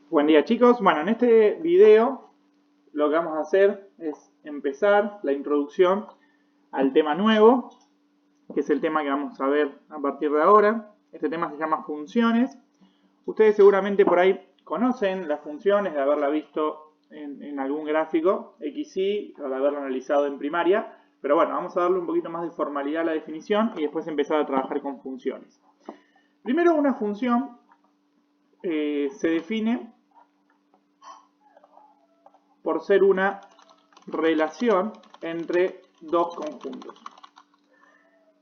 Buen día chicos, bueno en este video lo que vamos a hacer es empezar la introducción al tema nuevo, que es el tema que vamos a ver a partir de ahora. Este tema se llama funciones. Ustedes seguramente por ahí conocen las funciones de haberla visto en algún gráfico XY o de haberlo analizado en primaria, pero bueno, vamos a darle un poquito más de formalidad a la definición y después empezar a trabajar con funciones. Primero, una función se define por ser una relación entre dos conjuntos.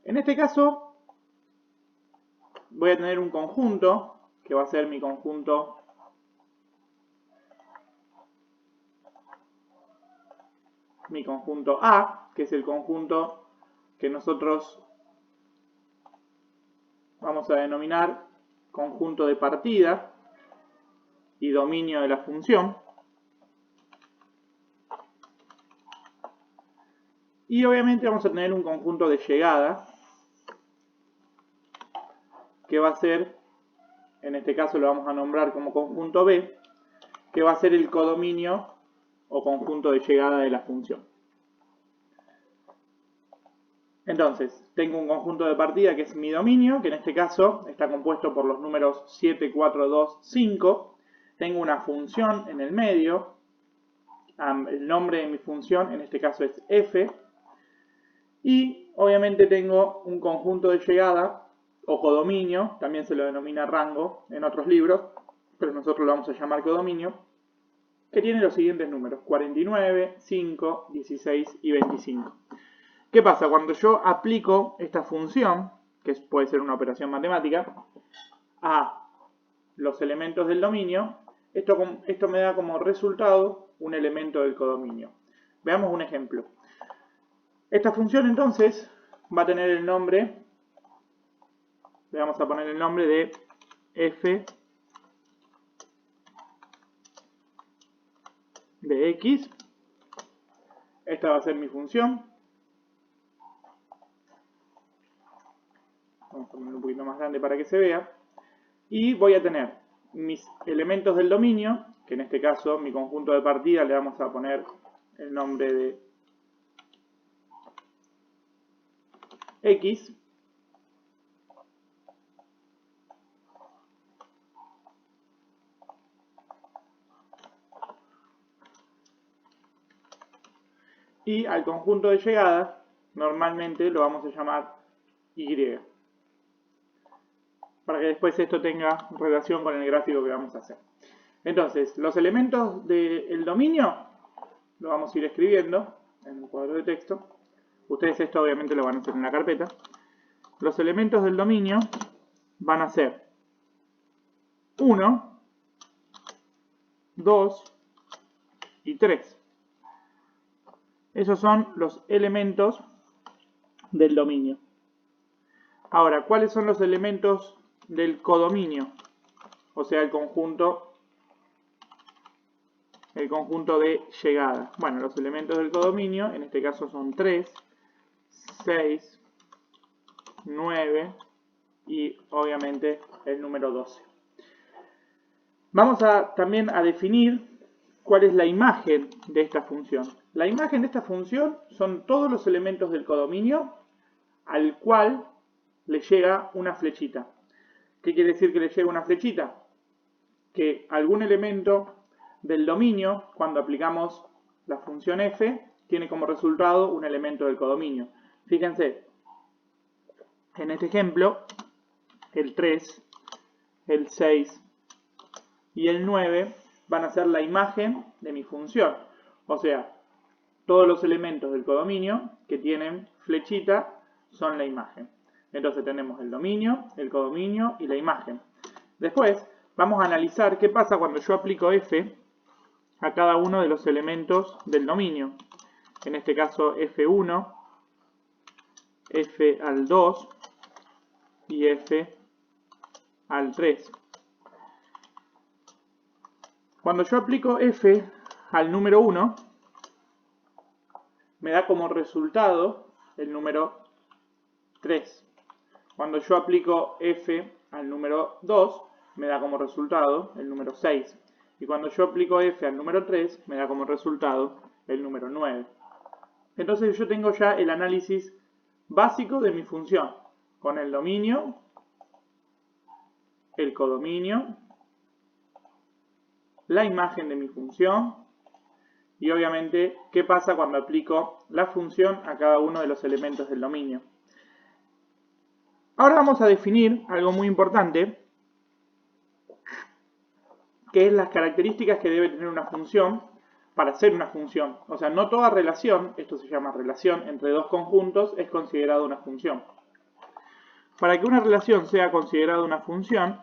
En este caso voy a tener un conjunto que va a ser mi conjunto A, que es el conjunto que nosotros vamos a denominar conjunto de partida y dominio de la función. Y obviamente vamos a tener un conjunto de llegada, que va a ser, en este caso lo vamos a nombrar como conjunto B, que va a ser el codominio o conjunto de llegada de la función. Entonces, tengo un conjunto de partida que es mi dominio, que en este caso está compuesto por los números 7, 4, 2, 5. Tengo una función en el medio. El nombre de mi función en este caso es f. Y obviamente tengo un conjunto de llegada o codominio, también se lo denomina rango en otros libros, pero nosotros lo vamos a llamar codominio, que tiene los siguientes números: 49, 5, 16 y 25. ¿Qué pasa? Cuando yo aplico esta función, que puede ser una operación matemática, a los elementos del dominio, esto me da como resultado un elemento del codominio. Veamos un ejemplo. Esta función entonces va a tener el nombre, le vamos a poner el nombre de f de x. Esta va a ser mi función. Vamos a ponerlo un poquito más grande para que se vea. Y voy a tener mis elementos del dominio, que en este caso mi conjunto de partida le vamos a poner el nombre de x. Y al conjunto de llegada normalmente lo vamos a llamar y, para que después esto tenga relación con el gráfico que vamos a hacer. Entonces, los elementos del dominio lo vamos a ir escribiendo en un cuadro de texto. Ustedes esto obviamente lo van a hacer en la carpeta. Los elementos del dominio van a ser 1, 2 y 3. Esos son los elementos del dominio. Ahora, ¿cuáles son los elementos del codominio? O sea, el conjunto de llegada. Bueno, los elementos del codominio, en este caso son 3, 6, 9 y obviamente el número 12. Vamos también a definir cuál es la imagen de esta función. La imagen de esta función son todos los elementos del codominio al cual le llega una flechita. ¿Qué quiere decir que le llega una flechita? Que algún elemento del dominio, cuando aplicamos la función f, tiene como resultado un elemento del codominio. Fíjense, en este ejemplo, el 3, el 6 y el 9 van a ser la imagen de mi función. O sea, todos los elementos del codominio que tienen flechita son la imagen. Entonces tenemos el dominio, el codominio y la imagen. Después vamos a analizar qué pasa cuando yo aplico f a cada uno de los elementos del dominio. En este caso f1, f al 2 y f al 3. Cuando yo aplico f al número 1, me da como resultado el número 3. Cuando yo aplico f al número 2, me da como resultado el número 6. Y cuando yo aplico f al número 3, me da como resultado el número 9. Entonces yo tengo ya el análisis básico de mi función, con el dominio, el codominio, la imagen de mi función y obviamente qué pasa cuando aplico la función a cada uno de los elementos del dominio. Ahora vamos a definir algo muy importante, que es las características que debe tener una función para ser una función. O sea, no toda relación, esto se llama relación entre dos conjuntos, es considerada una función. Para que una relación sea considerada una función,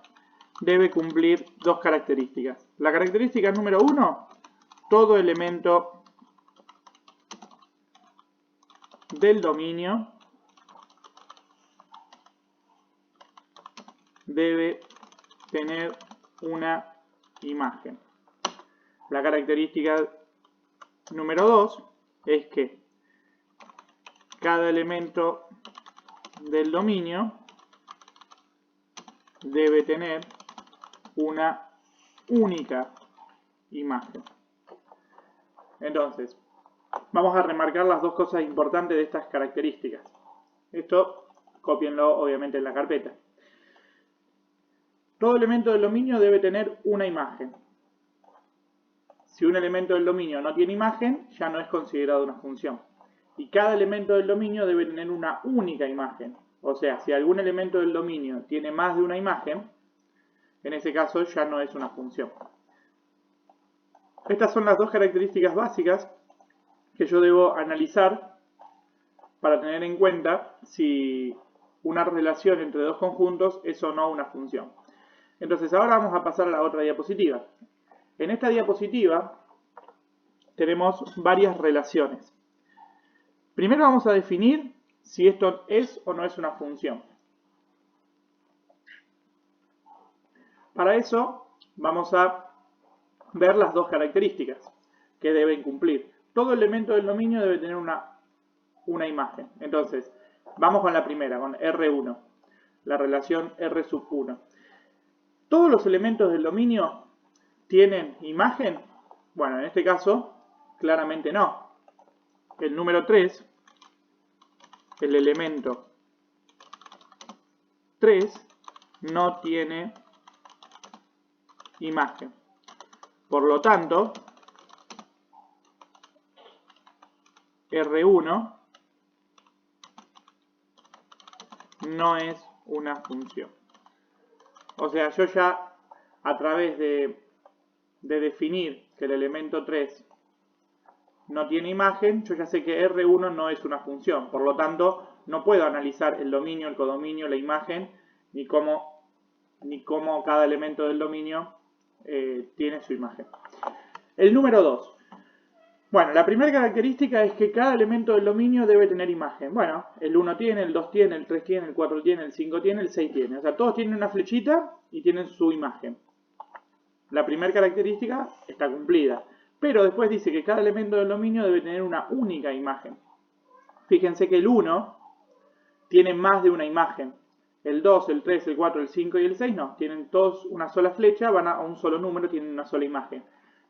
debe cumplir dos características. La característica número 1, todo elemento del dominio debe tener una imagen. La característica número 2 es que cada elemento del dominio debe tener una única imagen. Entonces, vamos a remarcar las dos cosas importantes de estas características. Esto, cópienlo obviamente en la carpeta. Todo elemento del dominio debe tener una imagen. Si un elemento del dominio no tiene imagen, ya no es considerado una función. Y cada elemento del dominio debe tener una única imagen. O sea, si algún elemento del dominio tiene más de una imagen, en ese caso ya no es una función. Estas son las dos características básicas que yo debo analizar para tener en cuenta si una relación entre dos conjuntos es o no una función. Entonces ahora vamos a pasar a la otra diapositiva. En esta diapositiva tenemos varias relaciones. Primero vamos a definir si esto es o no es una función. Para eso vamos a ver las dos características que deben cumplir. Todo elemento del dominio debe tener una imagen. Entonces, vamos con la primera, con R1, la relación R sub 1. ¿Todos los elementos del dominio tienen imagen? Bueno, en este caso, claramente no. El número 3, el elemento 3, no tiene imagen. Por lo tanto, R1 no es una función. O sea, yo ya a través de definir que el elemento 3 no tiene imagen, yo ya sé que R1 no es una función. Por lo tanto, no puedo analizar el dominio, el codominio, la imagen, ni cómo cada elemento del dominio tiene su imagen. El número 2. Bueno, la primera característica es que cada elemento del dominio debe tener imagen. Bueno, el 1 tiene, el 2 tiene, el 3 tiene, el 4 tiene, el 5 tiene, el 6 tiene. O sea, todos tienen una flechita y tienen su imagen. La primera característica está cumplida. Pero después dice que cada elemento del dominio debe tener una única imagen. Fíjense que el 1 tiene más de una imagen. El 2, el 3, el 4, el 5 y el 6 no. Tienen todos una sola flecha, van a un solo número, tienen una sola imagen.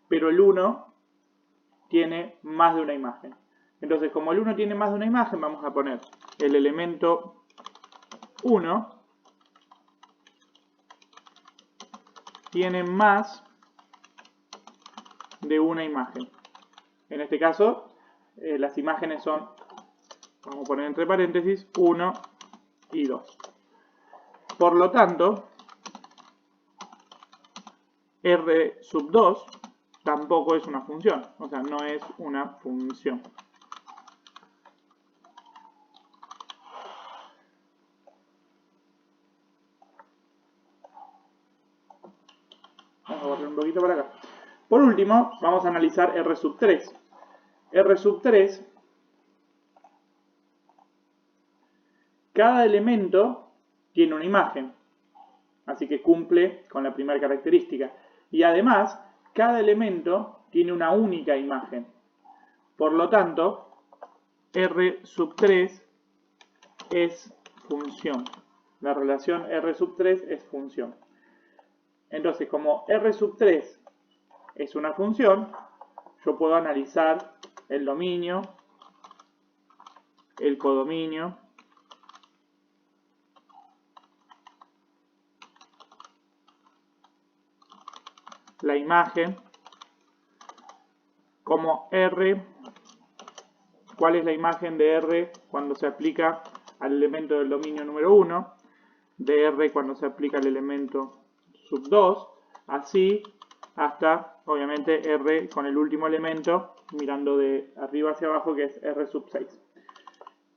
Pero el 1 tiene más de una imagen. Entonces, como el 1 tiene más de una imagen, vamos a poner el elemento 1 tiene más de una imagen. En este caso, las imágenes son, vamos a poner entre paréntesis, 1 y 2. Por lo tanto, R sub 2 tampoco es una función, o sea, no es una función. Vamos a borrar un poquito para acá. Por último, vamos a analizar R sub 3. R sub 3, cada elemento tiene una imagen, así que cumple con la primera característica. Y además, cada elemento tiene una única imagen. Por lo tanto, R sub 3 es función. La relación R sub 3 es función. Entonces, como R sub 3 es una función, yo puedo analizar el dominio, el codominio, la imagen, como R. ¿Cuál es la imagen de R cuando se aplica al elemento del dominio número 1? De R cuando se aplica al elemento sub 2. Así hasta, obviamente, R con el último elemento, mirando de arriba hacia abajo, que es R sub 6.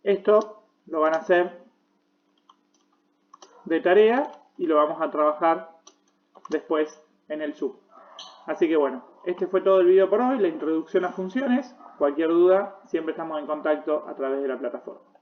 Esto lo van a hacer de tarea y lo vamos a trabajar después en el sub. Así que bueno, este fue todo el video por hoy, la introducción a funciones. Cualquier duda, siempre estamos en contacto a través de la plataforma.